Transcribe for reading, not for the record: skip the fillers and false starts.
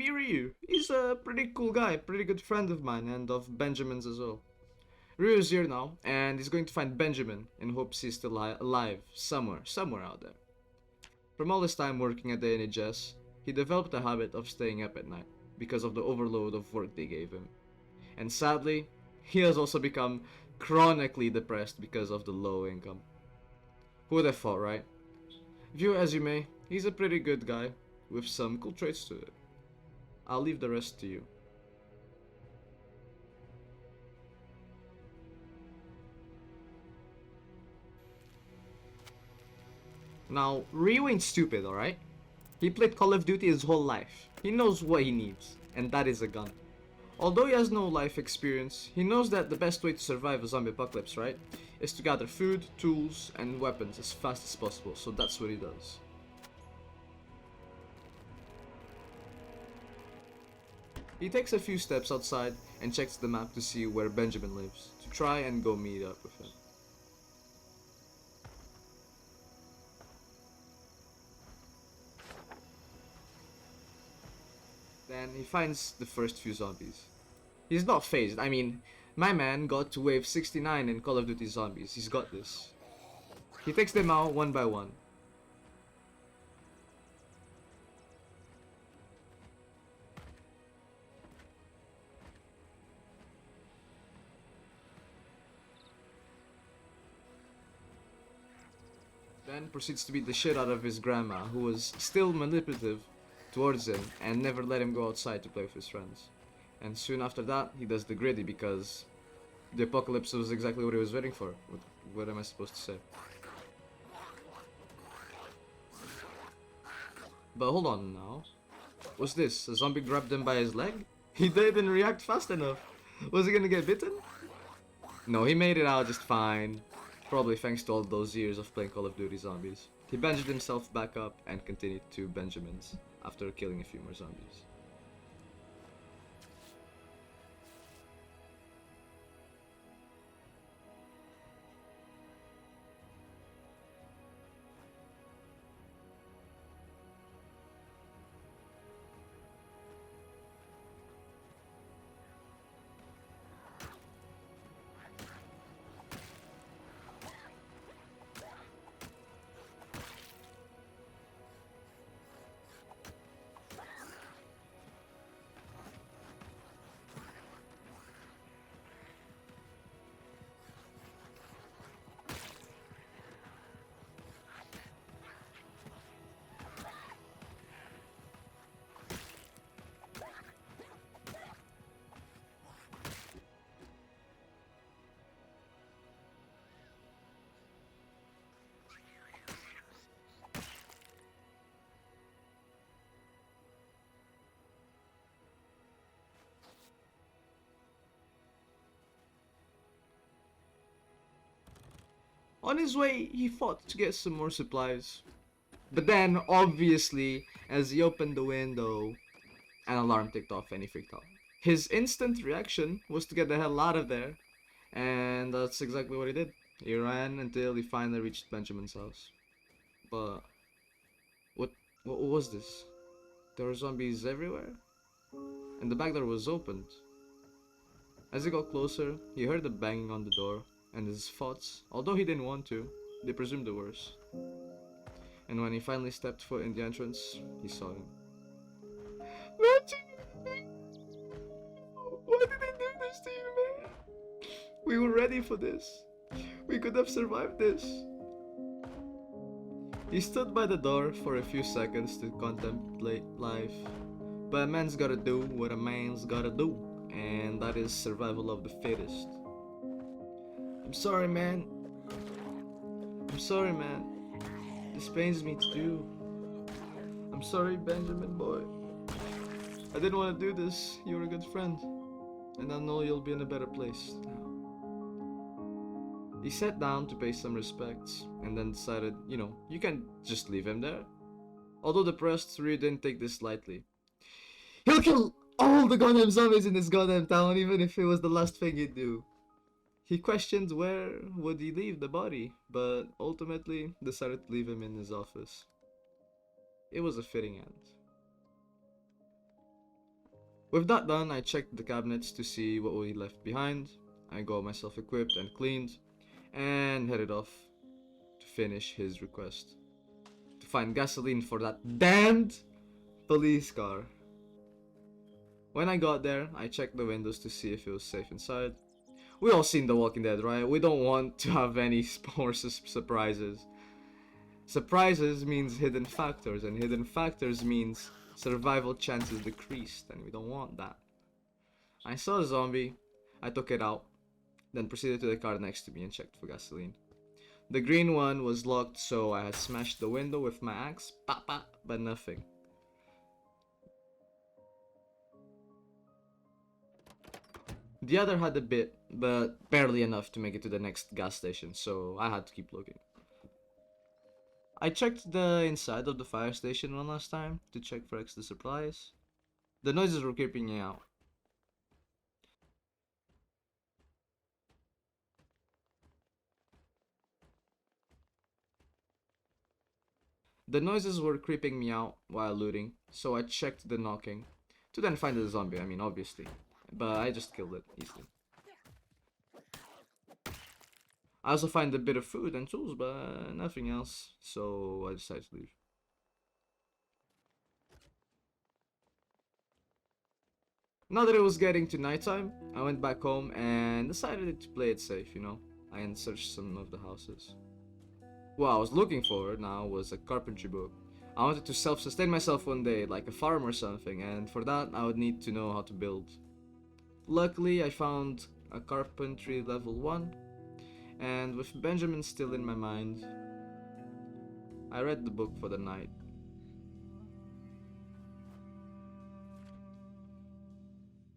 me Reeyu. He's a pretty cool guy, pretty good friend of mine and of Benjamin's as well. Ryu's here now, and he's going to find Benjamin in hopes he's still alive somewhere out there. From all his time working at the NHS, he developed a habit of staying up at night because of the overload of work they gave him. And sadly, he has also become chronically depressed because of the low income. Who would have thought, right? View as you may, he's a pretty good guy with some cool traits to it. I'll leave the rest to you. Now, Ryu ain't stupid, alright? He played Call of Duty his whole life. He knows what he needs, and that is a gun. Although he has no life experience, he knows that the best way to survive a zombie apocalypse, right, is to gather food, tools, and weapons as fast as possible, so that's what he does. He takes a few steps outside and checks the map to see where Benjamin lives, to try and go meet up with him. Then he finds the first few zombies. He's not phased. I mean, my man got to wave 69 in Call of Duty Zombies. He's got this. He takes them out one by one. Then proceeds to beat the shit out of his grandma, who was still manipulative towards him and never let him go outside to play with his friends. And soon after that, he does the gritty because the apocalypse was exactly what he was waiting for. What am I supposed to say? But hold on now. What's this? A zombie grabbed him by his leg? He didn't react fast enough. Was he gonna get bitten? No, he made it out just fine. Probably thanks to all those years of playing Call of Duty Zombies. He bandaged himself back up and continued to Benjamin's after killing a few more zombies. On his way, he thought to get some more supplies. But then, obviously, as he opened the window, an alarm ticked off and he freaked out. His instant reaction was to get the hell out of there, and that's exactly what he did. He ran until he finally reached Benjamin's house. But what was this? There were zombies everywhere, and the back door was opened. As he got closer, he heard the banging on the door, and his thoughts, although he didn't want to, they presumed the worst. And when he finally stepped foot in the entrance, he saw him. Benji! Why did they do this to you, man? We were ready for this. We could have survived this. He stood by the door for a few seconds to contemplate life. But a man's gotta do what a man's gotta do, and that is survival of the fittest. I'm sorry, man. I'm sorry, man. This pains me to do. I'm sorry, Benjamin boy. I didn't want to do this. You were a good friend. And I know you'll be in a better place now. He sat down to pay some respects, and then decided, you can't just leave him there. Although depressed, Reeyu didn't take this lightly. He'll kill all the goddamn zombies in this goddamn town, even if it was the last thing he'd do. He questioned where would he leave the body, but ultimately decided to leave him in his office. It was a fitting end. With that done, I checked the cabinets to see what we left behind. I got myself equipped and cleaned, and headed off to finish his request. To find gasoline for that damned police car. When I got there, I checked the windows to see if it was safe inside. We all seen The Walking Dead, right? We don't want to have any more surprises. Surprises means hidden factors, and hidden factors means survival chances decreased, and we don't want that. I saw a zombie, I took it out, then proceeded to the car next to me and checked for gasoline. The green one was locked, so I had smashed the window with my axe, but nothing. The other had a bit, but barely enough to make it to the next gas station, so I had to keep looking. I checked the inside of the fire station one last time to check for extra supplies. The noises were creeping me out. The noises were creeping me out while looting, so I checked the knocking, to then find the zombie, I mean obviously, but I just killed it easily. I also find a bit of food and tools, but nothing else, so I decided to leave. Now that it was getting to nighttime, I went back home and decided to play it safe, I searched some of the houses. What I was looking for now was a carpentry book. I wanted to self-sustain myself one day, like a farm or something, and for that I would need to know how to build. Luckily, I found a carpentry level 1, and with Benjamin still in my mind, I read the book for the night.